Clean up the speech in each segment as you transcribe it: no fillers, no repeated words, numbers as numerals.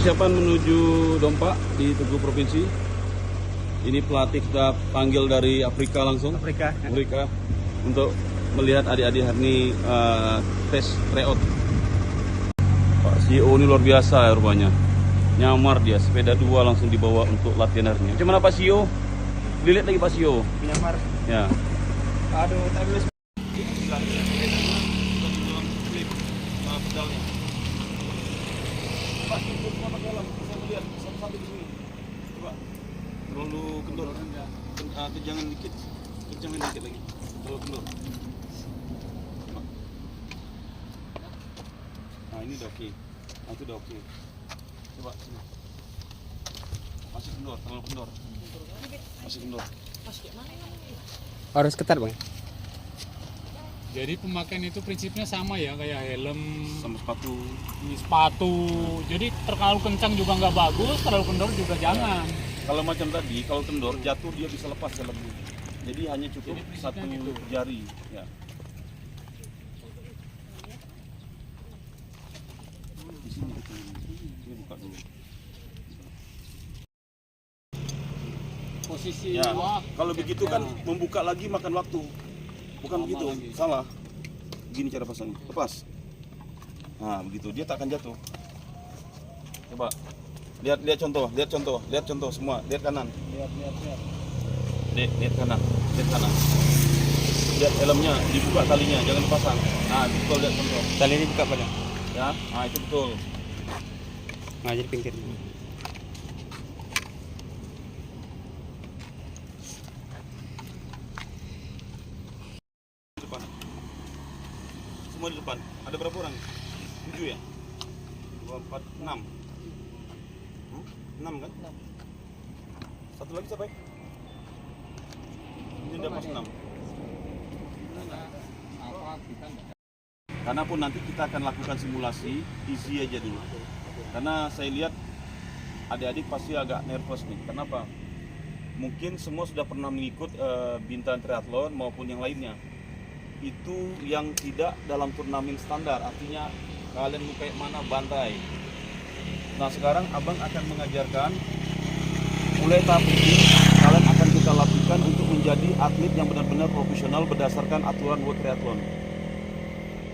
persiapan menuju Dompa di Tugu Provinsi. Ini pelatih sudah panggil dari Afrika langsung. Afrika untuk melihat adik-adik hari ini tes tryout. Pak CEO ini luar biasa ya rupanya. Nyamar dia, sepeda dua langsung dibawa untuk latihan hari ini. Gimana Pak CEO? Dilihat lagi Pak CEO. Nyamar. Ya. Aduh, tapi pedalnya. Pak, cukup mana dalam? Saya melihat satu-satu di sini. Coba. Terlalu kendor. Jangan dikit. Kencangin dikit lagi. Terlalu kendor. Nah, ini udah oke. Nah, itu udah oke. Coba sini. Masih kendor, terlalu kendor. Masih kendor. harus ketat, Bang. Jadi pemakaian itu prinsipnya sama ya, kayak helm, Sama sepatu. sepatu. Jadi terlalu kencang juga nggak bagus, terlalu kendor juga jangan. Kalau macam tadi, kalau kendor jatuh dia bisa lepas helmnya. Jadi hanya cukup Jadi satu prinsipnya gitu. jari. Ya. Di sini kita ini buka dulu. Posisi Ya, wah, kalau begitu kan membuka lagi makan waktu. Bukan Lama begitu, lagi. salah. Gini cara pasangnya, lepas. Nah, begitu dia tak akan jatuh. Coba, lihat contoh semua, lihat kanan. Lihat kanan. Lihat helmnya, dibuka talinya, jangan pasang. Nah, betul lihat contoh. Tali ini buka pada. Ya, nah itu betul. Nah, jadi pinggir. Depan. Semua di depan. Ada berapa orang? 7 ya? 2, 4, 6. 6 kan? 6. Satu lagi siapa ya? Ini udah pas 6. Karena pun nanti kita akan lakukan simulasi, easy aja dulu. Karena saya lihat adik-adik pasti agak nervous nih. Kenapa? Mungkin semua sudah pernah mengikut Bintang Triathlon maupun yang lainnya. Itu yang tidak dalam turnamen standar, artinya kalian mau kayak mana bantai. Nah sekarang abang akan mengajarkan mulai tahap ini kalian akan kita lakukan untuk menjadi atlet yang benar-benar profesional berdasarkan aturan World Triathlon.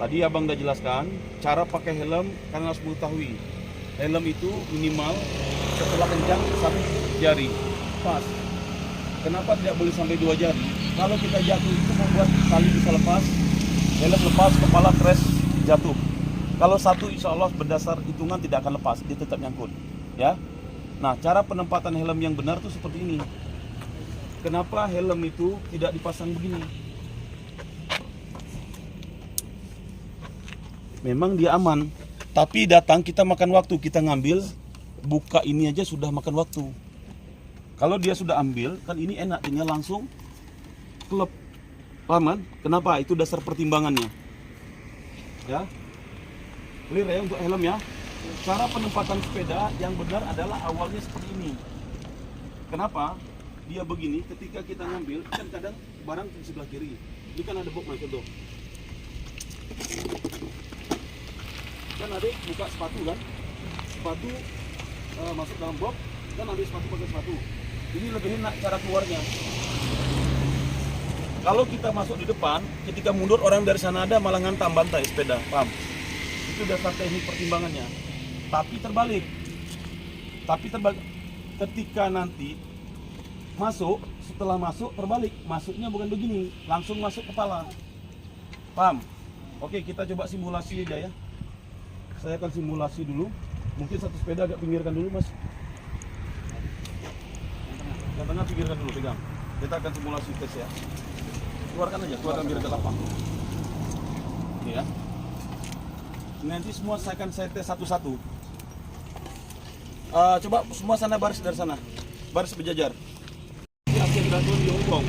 Tadi abang udah jelaskan cara pakai helm, kalian harus mengetahui helm itu minimal setelah kencang satu jari pas. Kenapa tidak boleh sampai 2 jari? Kalau kita jatuh itu membuat tali bisa lepas, helm lepas, kepala crash jatuh. Kalau satu insya Allah berdasar hitungan tidak akan lepas, dia tetap nyangkut. Ya. Nah cara penempatan helm yang benar tuh seperti ini. Kenapa helm itu tidak dipasang begini? Memang dia aman, tapi datang kita makan waktu, kita ngambil, buka ini aja sudah makan waktu. Kalau dia sudah ambil, kan ini enak, tinggal langsung klep. Paham kan? Kenapa? Itu dasar pertimbangannya. Ya, clear ya untuk helm ya. Cara penempatan sepeda yang benar adalah awalnya seperti ini. Kenapa? Dia begini, ketika kita ngambil, kan kadang barang di sebelah kiri. Ini kan ada box contoh. Kan adik buka sepatu kan, sepatu masuk dalam box, kan ambil sepatu pakai sepatu. Ini lebih enak cara keluarnya. Kalau kita masuk di depan, ketika mundur orang dari sana ada malah ngantam bantai sepeda, paham? Itu dasar teknik pertimbangannya. Tapi terbalik, ketika nanti masuk, setelah masuk terbalik, masuknya bukan begini, langsung masuk kepala, paham? Oke, kita coba simulasi aja ya. Saya akan simulasi dulu. Mungkin satu sepeda agak pinggirkan dulu mas. Yang tengah pinggirkan dulu, pegang. Kita akan simulasi tes ya. Keluarkan aja, keluarkan biar agak lapang. Oke ya. Nanti semua saya akan tes satu-satu. Coba semua sana baris dari sana. Baris berjajar. Ini Asia Triathlon di Hong Kong.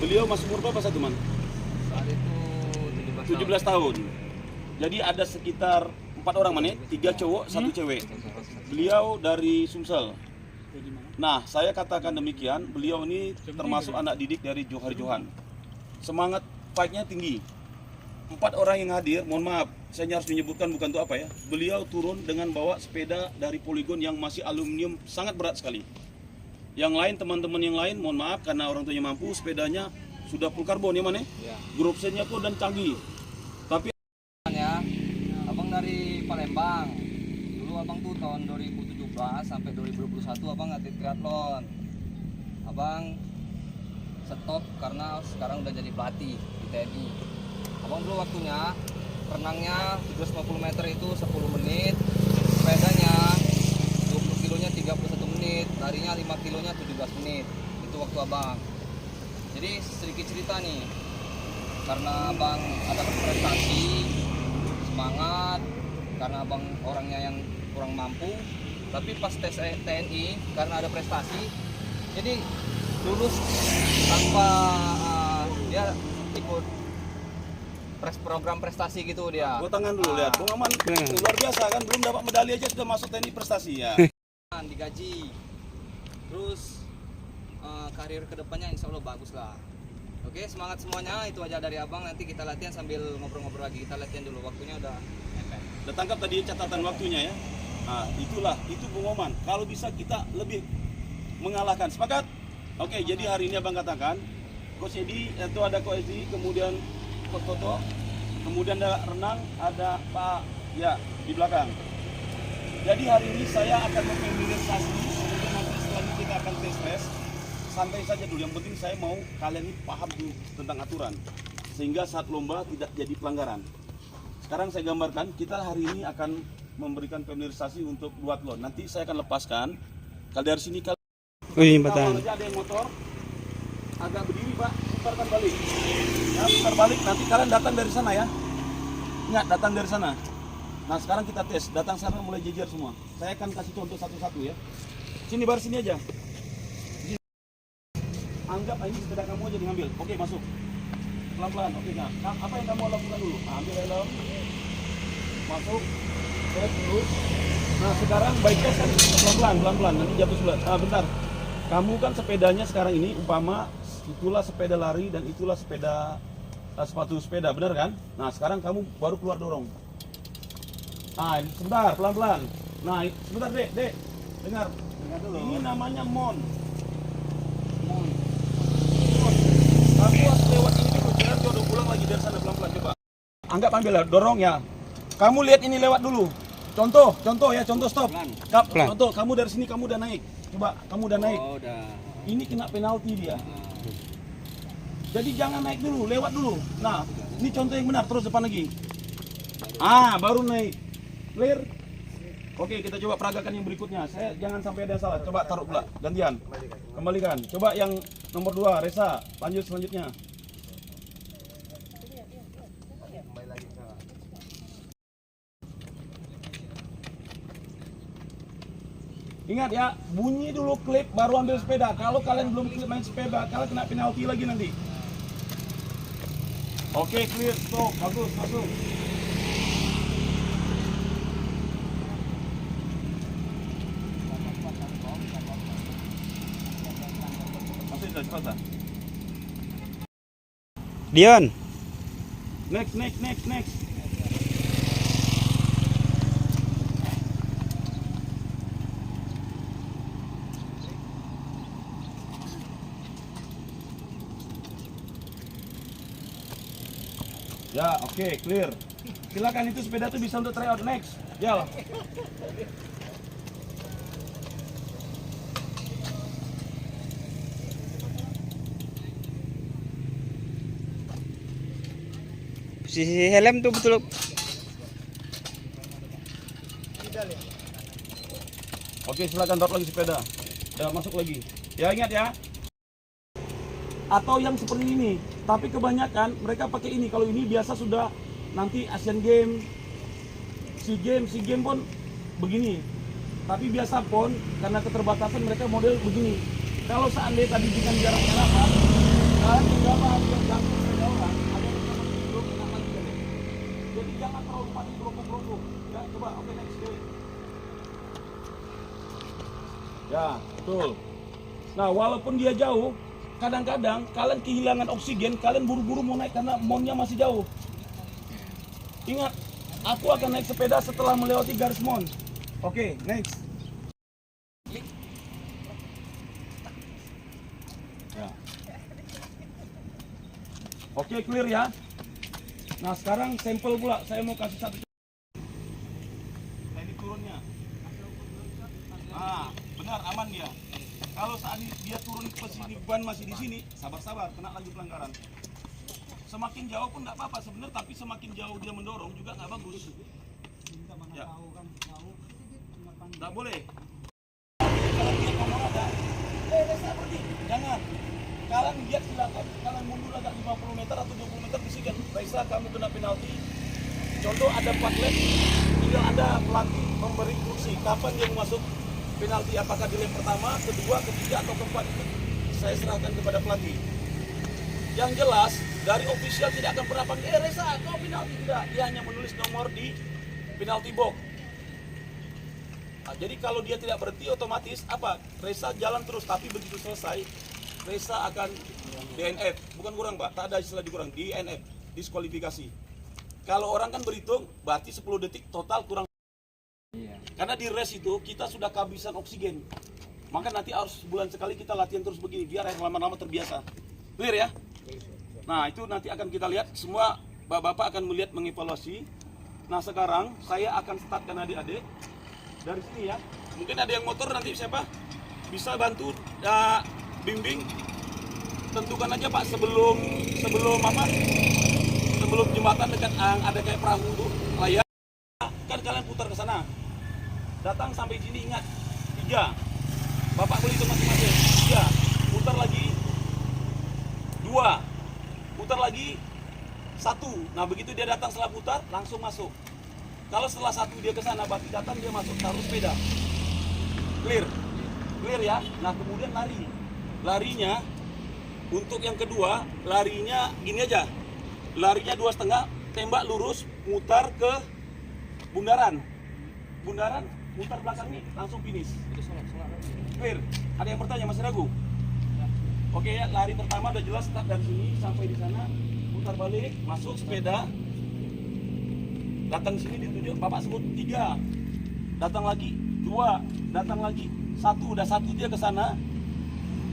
Beliau masih umur berapa satu man? saat itu 17 tahun. Jadi ada sekitar 4 orang mana? 3 cowok, 1 cewek. Beliau dari Sumsel. Nah, saya katakan demikian, beliau ini termasuk anak didik dari Johar Johan. Semangat fight-nya tinggi. 4 orang yang hadir, mohon maaf, saya harus menyebutkan bukan untuk apa ya. Beliau turun dengan bawa sepeda dari poligon yang masih aluminium, sangat berat sekali. Yang lain, teman-teman yang lain, mohon maaf karena orang tuanya mampu, sepedanya sudah full karbon ya mana? Ya. Grup setnya pun dan canggih. Tapi Ya, abang dari Palembang. Dulu abang tuh tahun 2017 sampai 2021 abang atlet triathlon. Abang stop karena sekarang udah jadi pelatih di TNI. Abang dulu waktunya renangnya 750 meter itu 10 menit, sepedanya 20 kilonya 31 menit, larinya 5 kilonya 17 menit. Itu waktu abang. Jadi sedikit cerita nih, karena abang ada prestasi, semangat, karena abang orangnya yang kurang mampu, tapi pas tes TNI karena ada prestasi, jadi lulus tanpa dia ikut program prestasi gitu dia. gua tangan dulu lihat, Bung Aman luar biasa kan, belum dapat medali aja sudah masuk TNI prestasi ya. Digaji, terus karir kedepannya insya Allah bagus lah. Oke, semangat semuanya, itu aja dari abang. Nanti kita latihan sambil ngobrol-ngobrol lagi. Kita latihan dulu, waktunya udah mepet. Udah tangkap tadi catatan waktunya ya. Nah, itulah, itu Bung Oman. Kalau bisa kita lebih mengalahkan. Sepakat? Oke, jadi hari ini abang katakan, Coach Edi, itu ada Coach Edi, kemudian Coach Toto, kemudian ada renang, ada Pak ya di belakang. Jadi hari ini saya akan memfamiliarisasi, kemudian nanti selanjutnya kita akan tes race. Santai saja dulu, yang penting saya mau kalian ini paham dulu tentang aturan, sehingga saat lomba tidak jadi pelanggaran. Sekarang saya gambarkan, kita hari ini akan memberikan familiarisasi untuk duathlon. Nanti saya akan lepaskan. Kalau dari sini kalau Jembatan. aja ada yang motor, agak berdiri Pak, putarkan balik. Ya, putar balik, nanti kalian datang dari sana ya. Ingat, datang dari sana. Nah sekarang kita tes, datang sana mulai jejer semua. Saya akan kasih contoh satu-satu ya. Sini baris sini aja. Anggap ini sepeda kamu aja diambil. Oke, masuk. Pelan-pelan. Oke, nah. Apa yang kamu lakukan dulu? Nah, ambil helm. Masuk. Tes dulu. Nah, sekarang bike test kan pelan-pelan, pelan-pelan. Nanti jatuh sebelah. Bentar. Kamu kan sepedanya sekarang ini umpama itulah sepeda lari dan itulah sepeda sepatu sepeda, benar kan? Nah, sekarang kamu baru keluar dorong. Nah, sebentar, pelan-pelan. Nah, sebentar, Dek. Dengar. Dengar dulu. Ini namanya mon. Kamu harus lewat ini dulu, jangan kau udah pulang lagi dari sana pelan-pelan, coba. Anggap ambil lah, dorong ya. Kamu lihat ini lewat dulu. Contoh ya, contoh stop. Pelan. Contoh, kamu dari sini kamu udah naik. Coba, kamu udah naik. Oh, udah. Ini kena penalti dia. Jadi jangan naik dulu, lewat dulu. Nah, ini contoh yang benar, terus depan lagi. Baru naik. Clear? Oke, kita coba peragakan yang berikutnya. Saya jangan sampai ada salah. Coba taruh pula, gantian. Kembalikan. Coba yang nomor 2, Resa. Lanjut selanjutnya. Ingat ya, bunyi dulu klip baru ambil sepeda. Kalau kalian belum klip main sepeda, kalian kena penalti lagi nanti. Oke, clear, stop, bagus, masuk. Masuk sudah cepat. Dion. Next. Ya, oke, clear. Silakan, itu sepeda tuh bisa untuk tryout. Next. Jal. Posisi helm tuh betul. Oke, silakan taruh lagi sepeda. Ya, masuk lagi. Ya, ingat ya. Atau yang seperti ini, tapi kebanyakan mereka pakai ini. Kalau ini biasa sudah nanti Asian Games, SEA Games pun begini. Tapi biasa pun karena keterbatasan mereka model begini. Kalau seandainya tadi dengan jaraknya rapat, kalian tinggal harus jangkau sepeda orang. Ada yang namanya belum nyaman juga deh. Jadi jangan terlalu panik berokok-rokok. Ya, coba oke, next day. Ya, betul. Nah, walaupun dia jauh, kadang-kadang kalian kehilangan oksigen, kalian buru-buru mau naik karena monnya masih jauh. Ingat, Aku akan naik sepeda setelah melewati garis mon. Oke, next. Ya. Oke, clear ya. Nah, sekarang sampel pula. Saya mau kasih satu. Nah, ini turunnya. Ah, benar, aman dia. Kalau saat ini dia turun ke sini, ban masih di sini, sabar-sabar, kena lagi pelanggaran. Semakin jauh pun nggak apa-apa sebenarnya, tapi semakin jauh dia mendorong juga nggak bagus. Ya. Nggak boleh. Kalau dia nomor ada, resa pergi, jangan. Kalian lihat silakan, kalian mundur agak 50 meter atau 20 meter bisikan, Resa kamu kena penalti. Contoh ada 4 lap, tinggal ada pelatih memberi instruksi kapan dia mau masuk penalti, apakah di lap pertama, kedua, ketiga atau keempat, itu saya serahkan kepada pelatih. Yang jelas dari official tidak akan pernah panggil, Resa kau penalti, tidak, dia hanya menulis nomor di penalti box. Nah, jadi kalau dia tidak berhenti otomatis apa? Resa jalan terus, tapi begitu selesai Resa akan DNF, bukan kurang Pak, tak ada istilah dikurang, DNF, diskualifikasi. Kalau orang kan berhitung, berarti 10 detik total kurang. Karena di race itu kita sudah kehabisan oksigen, maka nanti harus sebulan sekali kita latihan terus begini, biar yang lama-lama terbiasa. Clear ya? Nah itu nanti akan kita lihat, semua bapak-bapak akan melihat, mengevaluasi. Nah sekarang saya akan startkan adik-adik dari sini ya. Mungkin ada yang motor nanti siapa? Bisa bantu bimbing. Tentukan aja Pak sebelum apa? Sebelum jembatan dekat ada kayak perahu tuh layar. Kan kalian putar ke sana. Datang sampai sini ingat 3. Bapak boleh itu masing-masing. 3. Putar lagi 2. Putar lagi 1. Nah begitu dia datang setelah putar langsung masuk. Kalau setelah 1 dia ke sana, berarti datang dia masuk, taruh sepeda. Clear? Clear ya? Nah kemudian lari. Larinya untuk yang kedua, larinya gini aja. Larinya 2,5, tembak lurus, mutar ke bundaran. Bundaran, mutar belakang nih, langsung finish. Clear? Ada yang bertanya, masih ragu? Oke ya, lari pertama udah jelas, start dari sini sampai di sana, putar balik, masuk sepeda. Datang sini ditunjuk, Bapak sebut 3. Datang lagi 2, datang lagi 1, udah 1 dia ke sana.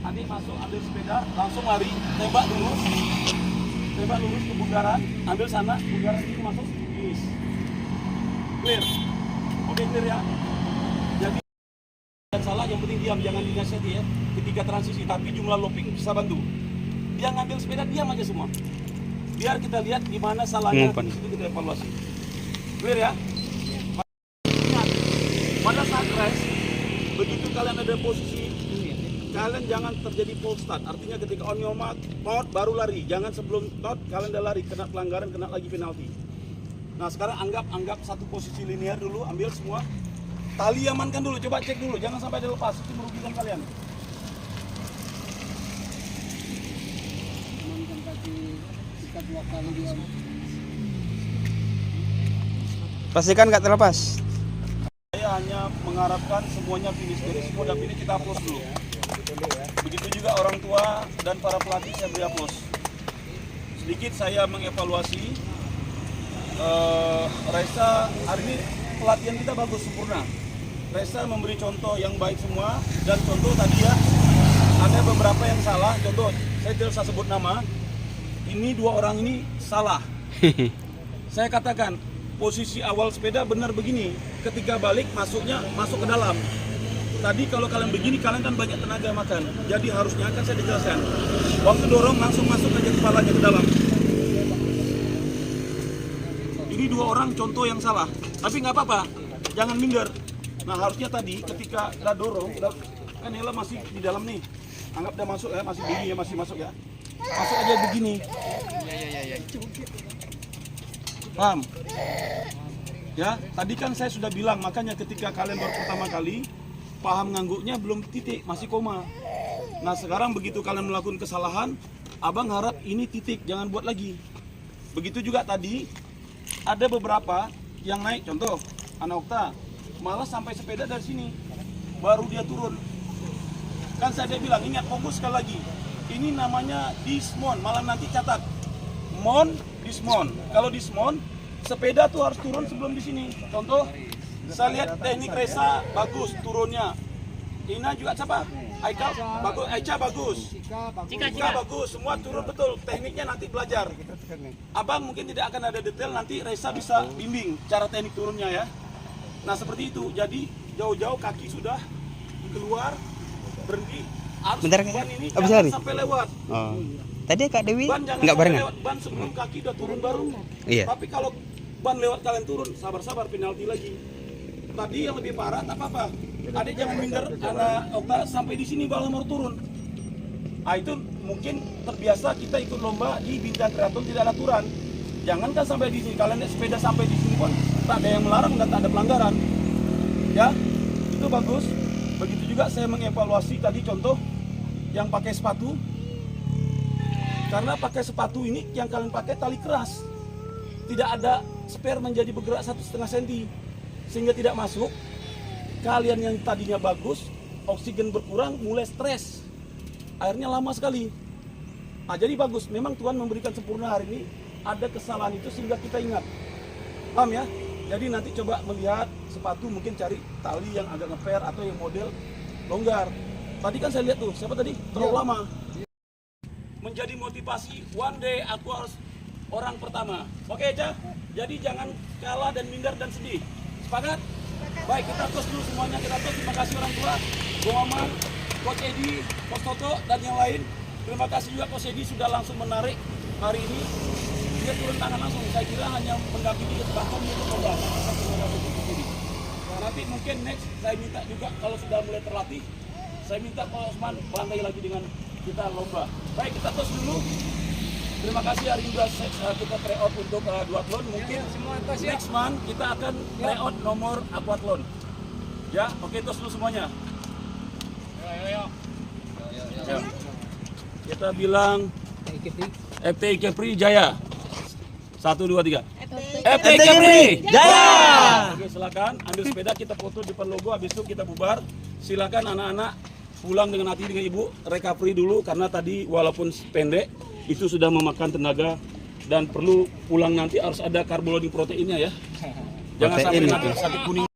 Adik masuk, ambil sepeda, langsung lari, tembak lurus ke bundaran, ambil sana, bundaran itu masuk, finish. Clear? Oke, clear ya? Jadi yang salah, yang penting diam, jangan dinasihati ya. Ketika transisi, tapi jumlah looping bisa bantu. Dia ngambil sepeda, diam aja semua. Biar kita lihat di mana salahnya, di situ kita evaluasi. Clear ya? Pada saat race, begitu kalian ada posisi, kalian jangan terjadi false start. Artinya ketika on your mark, out baru lari. Jangan sebelum out kalian udah lari, kena pelanggaran, kena lagi penalti. Nah sekarang anggap satu posisi linear dulu, ambil semua. Tali amankan dulu, coba cek dulu, jangan sampai ada lepas, itu merugikan kalian. Amankan kaki, ikat 2 kali dia. Pastikan nggak terlepas. Saya hanya mengharapkan semuanya finish. Jadi semua udah finish, kita upload dulu. Begitu juga orang tua dan para pelatih saya beri upload. Sedikit saya mengevaluasi. Resa hari ini pelatihan kita bagus, sempurna. Resa memberi contoh yang baik semua, dan contoh tadi ya ada beberapa yang salah. Contoh saya tidak usah sebut nama. Ini 2 orang ini salah. Saya katakan posisi awal sepeda benar begini. Ketika balik masuknya masuk ke dalam. Tadi kalau kalian begini kalian kan banyak tenaga makan. Jadi harusnya kan saya dijelaskan. Waktu dorong langsung masuk aja kepalanya ke dalam. Ini 2 orang contoh yang salah. Tapi nggak apa-apa. Jangan minder. Nah harusnya tadi ketika udah dorong, kan Ella masih di dalam nih. Anggap udah masuk ya, masih begini ya, masih masuk ya. Masuk aja begini. Paham? Ya, tadi kan saya sudah bilang, makanya ketika kalian baru pertama kali, paham ngangguknya belum titik, masih koma. Nah sekarang begitu kalian melakukan kesalahan, abang harap ini titik, jangan buat lagi. Begitu juga tadi, ada beberapa yang naik, contoh, anak Okta, malah sampai sepeda dari sini, baru dia turun. Kan saya bilang, ingat fokus sekali lagi. Ini namanya dismount, malah nanti catat. Mount, dismount. Kalau dismount, sepeda tuh harus turun sebelum di sini. Contoh, saya lihat teknik Resa bagus turunnya. Ina juga siapa? Aika bagus, Aicha bagus. Cika bagus, semua turun betul. Tekniknya nanti belajar. Abang mungkin tidak akan ada detail, nanti Resa bisa bimbing cara teknik turunnya ya. Nah seperti itu, jadi jauh-jauh kaki sudah keluar, berhenti. Harus Bentar, ban ini habis jangan lari? sampai lewat. Oh. Tadi Kak Dewi Ban jangan nggak sampai barengan? lewat, ban sebelum kaki udah turun baru. Iya. Tapi kalau ban lewat kalian turun, sabar-sabar penalti lagi. Tadi yang lebih parah, tak apa-apa. Adik jangan minder, anak Okta sampai di sini baru mau turun. Ah itu mungkin terbiasa kita ikut lomba di Bintang Triathlon tidak ada aturan. Jangankan sampai di sini, kalian naik sepeda sampai di sini pun tak ada yang melarang dan tak ada pelanggaran. Ya, itu bagus. Begitu juga saya mengevaluasi tadi contoh yang pakai sepatu. Karena pakai sepatu ini yang kalian pakai tali keras, tidak ada spare menjadi bergerak 1,5 cm sehingga tidak masuk. Kalian yang tadinya bagus, oksigen berkurang, mulai stres, akhirnya lama sekali. Nah, jadi bagus, memang Tuhan memberikan sempurna hari ini, ada kesalahan itu sehingga kita ingat. Paham ya? Jadi nanti coba melihat sepatu, mungkin cari tali yang agak ngeper atau yang model longgar. Tadi kan saya lihat tuh, siapa tadi? Terlalu lama. Menjadi motivasi, one day aku harus orang pertama. Oke Eca? Jadi jangan kalah dan minder dan sedih. Sepakat? Baik, kita tos dulu semuanya, kita tos. Terima kasih orang tua, Bung Omar, Coach Edi, Coach Toto, dan yang lain. Terima kasih juga Coach Edi sudah langsung menarik hari ini. Dia turun tangan langsung, saya kira hanya mendampingi bahkan untuk lomba. Nanti mungkin next saya minta juga kalau sudah mulai terlatih, saya minta Pak Osman bantai lagi dengan kita lomba. Baik, kita tos dulu. Terima kasih hari ini kita tryout untuk duathlon. Mungkin next month kita akan tryout nomor aquathlon. Ya, oke tos dulu semuanya. Ayo. Ya. Kita bilang FTI Kepri Jaya. 1, 2, 3. FTI Kepri Jaya! Oke, silakan ambil sepeda, kita foto depan logo, habis itu kita bubar. Silakan anak-anak pulang dengan hati dengan ibu, recovery dulu karena tadi walaupun pendek itu sudah memakan tenaga dan perlu pulang nanti harus ada karbo loading proteinnya ya. Jangan sampai Protein nanti itu. sakit kuning.